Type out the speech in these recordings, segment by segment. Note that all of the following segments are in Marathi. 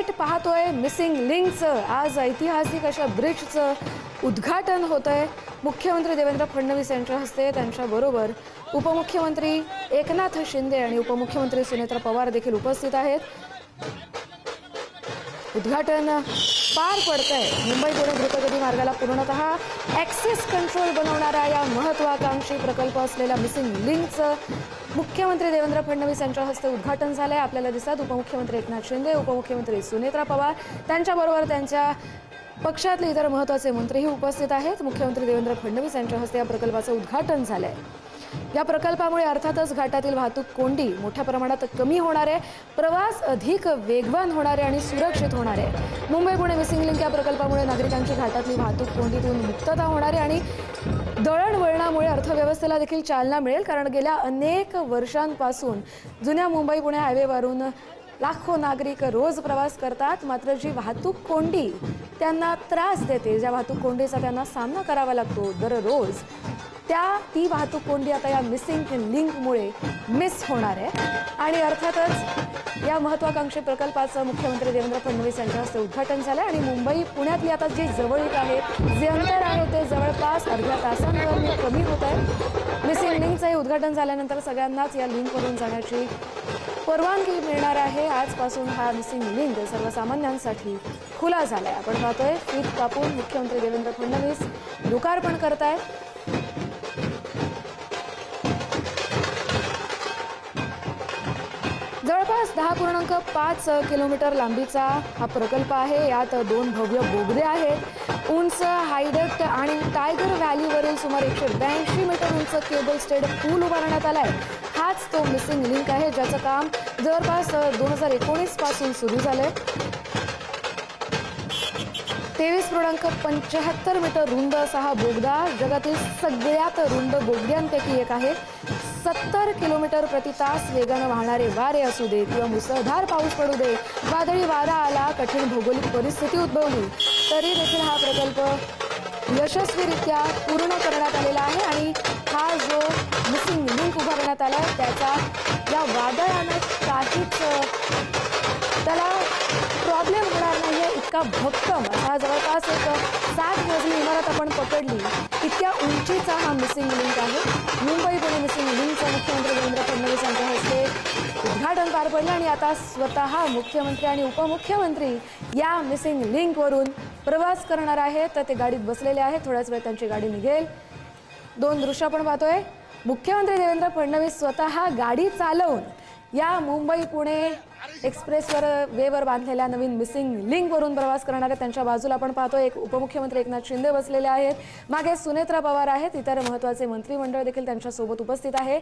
थेट पाहतोय मिसिंग लिंकचं आज ऐतिहासिक अशा ब्रिजचं उद्घाटन होत आहे। मुख्यमंत्री देवेंद्र फडणवीस यांच्या हस्ते, त्यांच्याबरोबर उपमुख्यमंत्री एकनाथ शिंदे आणि उपमुख्यमंत्री सुनेत्रा पवार देखील उपस्थित आहेत। उद्घाटन पार पडतंय मुंबई पुणे द्रुतगती मार्गाला पूर्णतः ॲक्सेस कंट्रोल बनवणारा या महत्त्वाकांक्षी प्रकल्प असलेल्या मिसिंग लिंकचं मुख्यमंत्री देवेंद्र फडणवीस यांच्या हस्ते उद्घाटन झालंय। आपल्याला दिसतात उपमुख्यमंत्री एकनाथ शिंदे, उपमुख्यमंत्री सुनेत्रा पवार, त्यांच्याबरोबर त्यांच्या पक्षातले इतर महत्त्वाचे मंत्रीही उपस्थित आहेत। मुख्यमंत्री देवेंद्र फडणवीस यांच्या हस्ते या प्रकल्पाचं उद्घाटन झालंय। या प्रकल्पामुळे अर्थातच घाटातील वाहतूक कोंडी मोठ्या प्रमाणात कमी होणार आहे, प्रवास अधिक वेगवान होणार आहे आणि सुरक्षित होणार आहे। मुंबई पुणे मिसिंग लिंक या प्रकल्पामुळे नागरिकांची घाटातली वाहतूक कोंडीतून मुक्तता होणार आहे आणि दळणवळणामुळे अर्थव्यवस्थेला देखील चालना मिळेल। कारण गेल्या अनेक वर्षांपासून जुन्या मुंबई पुणे हायवेवरून लाखो नागरिक रोज प्रवास करतात, मात्र जी वाहतूक कोंडी त्यांना त्रास देते, ज्या वाहतूक कोंडीचा त्यांना सामना करावा लागतो दररोज, ती वाहतूक कोंडी आता या मिसिंग लिंकमुळे मिस होणार आहे। आणि अर्थातच या महत्त्वाकांक्षी प्रकल्पाचं मुख्यमंत्री देवेंद्र फडणवीस यांच्या हस्ते उद्घाटन झालं आणि मुंबई पुण्यातली आता जी जवळीक आहे, जे अंतर आहे ते जवळपास अर्ध्या तासांवर कमी होत आहे। मिसिंग लिंकचं हे उद्घाटन झाल्यानंतर सगळ्यांनाच या लिंकवरून जाण्याची परवानगी मिळणार आहे। आजपासून हा मिसिंग लिंक सर्वसामान्यांसाठी खुला झालाय। आपण पाहतोय फीत कापून मुख्यमंत्री देवेंद्र फडणवीस लोकार्पण करतायत। जवळपास 10.5 किलोमीटर लांबीचा हा प्रकल्प आहे। यात 2 भव्य बोगदे आहेत। उंच हायडक्ट आणि टायगर व्हॅलीवरील सुमारे 182 मीटर उंच केबल स्टेड पूल उभारण्यात आलाय। हाच तो मिसिंग लिंक आहे, ज्याचं काम जवळपास 2019 पासून सुरू झालंय। 23.75 मीटर रुंद असा हा बोगदा जगातील सगळ्यात रुंद बोगद्यांपैकी एक आहे। 70 किलोमीटर प्रति तास वेगानं वाहणारे वारे असू दे किंवा मुसळधार पाऊस पडू दे, वादळी वारा आला, कठीण भौगोलिक परिस्थिती उद्भवली, तरी देखील हा प्रकल्प यशस्वीरित्या पूर्ण करण्यात आलेला आहे। आणि हा जो मिसिंग लिंक उभारण्यात आला आहे, त्याचा या वादळानं काहीच त्याला प्रॉब्लेम होणार नाही आहे, इतका भक्कम असा जवळपास एक 7 मजली इमारत आपण पकडली इतक्या उंचीचा हा मिसिंग लिंक आहे। मुंबई पुणे मिसिंग लिंकचं मुख्यमंत्री देवेंद्र फडणवीस यांच्या हस्ते उद्घाटन पार पडलं आणि आता स्वतः मुख्यमंत्री आणि उपमुख्यमंत्री या मिसिंग लिंकवरून प्रवास करणार आहेत। तर ते गाडीत बसलेले आहेत, थोड्याच वेळ त्यांची गाडी निघेल। 2 दृश्य आपण पाहतोय। मुख्यमंत्री फडणवीस स्वतः गाडी चालवून या मुंबई पुणे वेवर बांधलेल्या नवीन मिसिंग लिंकवरून प्रवास करणार आहेत। त्यांच्या बाजूला आपण पाहतोय एक उपमुख्यमंत्री एकनाथ शिंदे बसलेले आहेत, मागे सुनेत्रा पवार आहेत, इतर महत्त्वाचे मंत्रिमंडळ देखील त्यांच्यासोबत उपस्थित आहे।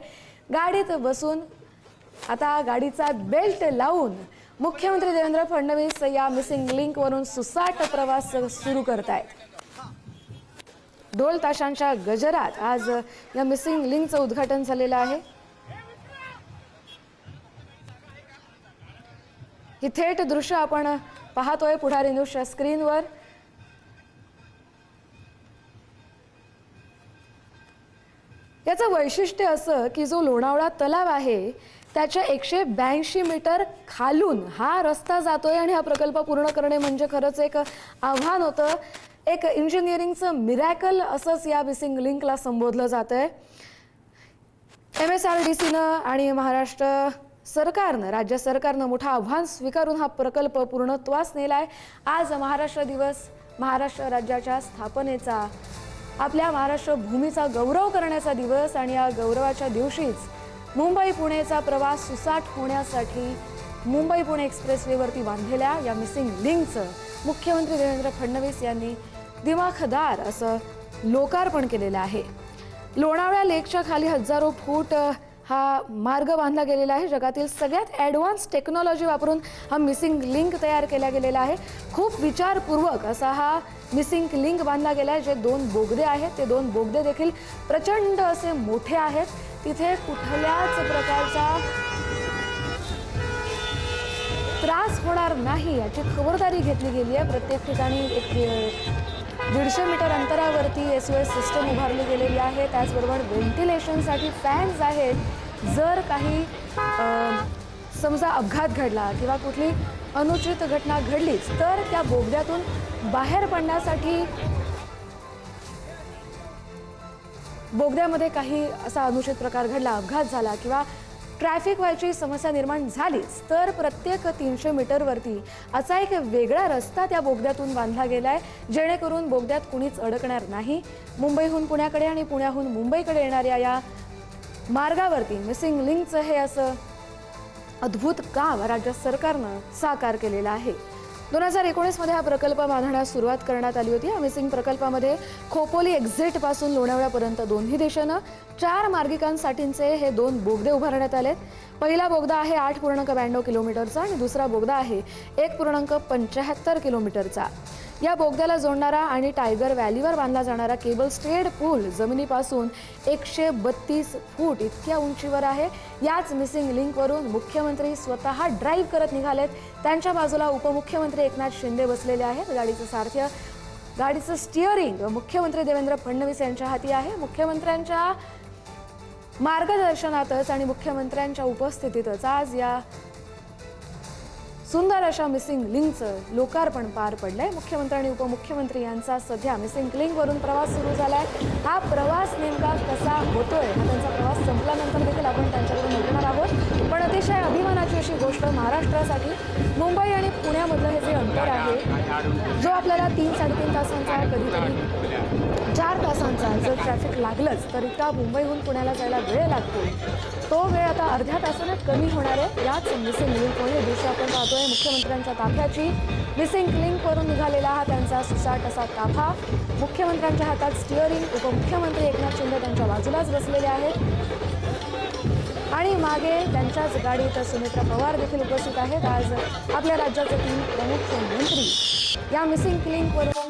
गाडीत बसून आता गाडीचा बेल्ट लावून मुख्यमंत्री देवेंद्र फडणवीस या मिसिंग लिंकवरून सुसाट प्रवास सुरू करतायत। ढोल ताशांच्या गजरात आज या मिसिंग लिंकचं उद्घाटन झालेलं आहे। ही थेट दृश्य आपण पाहतोय पुढारी न्यूजच्या स्क्रीनवर। याचं वैशिष्ट्य असं की जो लोणावळा तलाव आहे त्याच्या 182 मीटर खालून हा रस्ता जातोय आणि हा प्रकल्प पूर्ण करणे म्हणजे खरंच एक आव्हान होतं, एक इंजिनिअरिंगचं मिरॅकल असंच या मिसिंग लिंकला संबोधलं जातंय। MSRDCनं आणि महाराष्ट्र सरकारनं, राज्य सरकारनं मोठं आव्हान स्वीकारून हा प्रकल्प पूर्णत्वास नेलाय। आज महाराष्ट्र दिवस, महाराष्ट्र राज्याच्या स्थापनेचा, आपल्या महाराष्ट्र भूमीचा गौरव करण्याचा दिवस आणि या गौरवाच्या दिवशीच मुंबई पुणेचा प्रवास सुसाट होण्यासाठी मुंबई पुणे एक्सप्रेसवेवरती बांधलेल्या या मिसिंग लिंकचं मुख्यमंत्री देवेंद्र फडणवीस यांनी दिमाखदार असं लोकार्पण केलेलं आहे। लोणावळा लेकच्या खाली हजारो फूट हा मार्ग बांधला गेलेला आहे। जगातील सगळ्यात ॲडव्हान्स टेक्नॉलॉजी वापरून हा मिसिंग लिंक तयार केला गेलेला आहे। खूप विचारपूर्वक असा हा मिसिंग लिंक बांधला गेला आहे। जे 2 बोगदे आहेत ते 2 बोगदे देखील प्रचंड असे मोठे आहेत। तिथे कुठल्याच प्रकारचा त्रास होणार नाही याची खबरदारी घेतली गेली आहे। प्रत्येक ठिकाणी 150 मीटर अंतरावरती SOS सिस्टम उभारली गेलेली आहे। त्याचबरोबर व्हेंटिलेशनसाठी फॅन्स आहेत। जर काही समजा अपघात घडला किंवा कुठली अनुचित घटना घडलीच तर त्या बोगद्यातून बाहेर पडण्यासाठी बोगद्यामध्ये काही असा अनुचित प्रकार घडला, अपघात झाला किंवा ट्रॅफिक व्हायची समस्या निर्माण झालीच तर प्रत्येक 300 मीटरवरती असा एक वेगळा रस्ता त्या बोगद्यातून बांधला गेलाय, जेणेकरून बोगद्यात कुणीच अडकणार नाही. मुंबईहून पुण्याकडे आणि पुण्याहून मुंबईकडे येणाऱ्या या मार्गावरती मिसिंग लिंकचं हे असं अद्भुत काम राज्य सरकारनं साकार केलेलं आहे. 2019 मध्ये हा प्रकल्प बांधण्यास सुरुवात करण्यात आली होती. या मिसिंग प्रकल्पामध्ये खोपोली एक्झिट पासून लोणावळ्यापर्यंत दोन्ही दिशेनं 4 मार्गिकांसाठीचे हे 2 बोगदे उभारण्यात आलेत. पहिला बोगदा आहे 8.92 किलोमीटरचा आणि दुसरा बोगदा आहे 1.75 किलोमीटरचा. या बोगद्याला जोडणारा आणि टायगर व्हॅलीवर बांधला जाणारा केबल स्टेड पूल जमिनीपासून 132 फूट इतक्या उंचीवर आहे. याच मिसिंग लिंकवरून मुख्यमंत्री स्वतः ड्राईव्ह करत निघालेत. त्यांच्या बाजूला उपमुख्यमंत्री एकनाथ शिंदे बसलेले आहेत. गाडीचं सारथ्य, गाडीचं स्टिअरिंग मुख्यमंत्री देवेंद्र फडणवीस यांच्या हाती आहे. मुख्यमंत्र्यांच्या मार्गदर्शनातच आणि मुख्यमंत्र्यांच्या उपस्थितीतच आज या सुंदर अशा मिसिंग लिंकचं लोकार्पण पार पडलंय. मुख्यमंत्री आणि उपमुख्यमंत्री यांचा सध्या मिसिंग लिंकवरून प्रवास सुरू झालाय. हा प्रवास नेमका कसा होतोय, हा त्यांचा प्रवास संपल्यानंतर देखील आपण त्यांच्याकडून ऐकणार आहोत. पण अतिशय अभिमानाची अशी गोष्ट महाराष्ट्रासाठी मुंबई आणि पुण्यामधलं हे जे अंतर आहे, जो आपल्याला 3-3.5 तासांचा, कधीतरी 4 तासांचा जर ट्रॅफिक लागलंच तर इतका मुंबईहून पुण्याला जायला वेळ लागतो, तो वेळ आता अर्ध्या तासाने कमी होणार आहे. याच मिसिंग लिंकमुळे हे दृश्य आपण पाहतोय. मुख्यमंत्र्यांच्या ताफ्याची मिसिंग लिंकवरून निघालेला हा त्यांचा सुसाट असा ताफा. मुख्यमंत्र्यांच्या हातात स्टिअरिंग, उपमुख्यमंत्री एकनाथ शिंदे त्यांच्या बाजूलाच बसलेले आहेत आणि मागे त्यांच्याच गाडीत सुमित्रा पवार देखील उपस्थित आहेत. आज आपल्या राज्याचे 3 प्रमुख मंत्री या मिसिंग लिंकवरून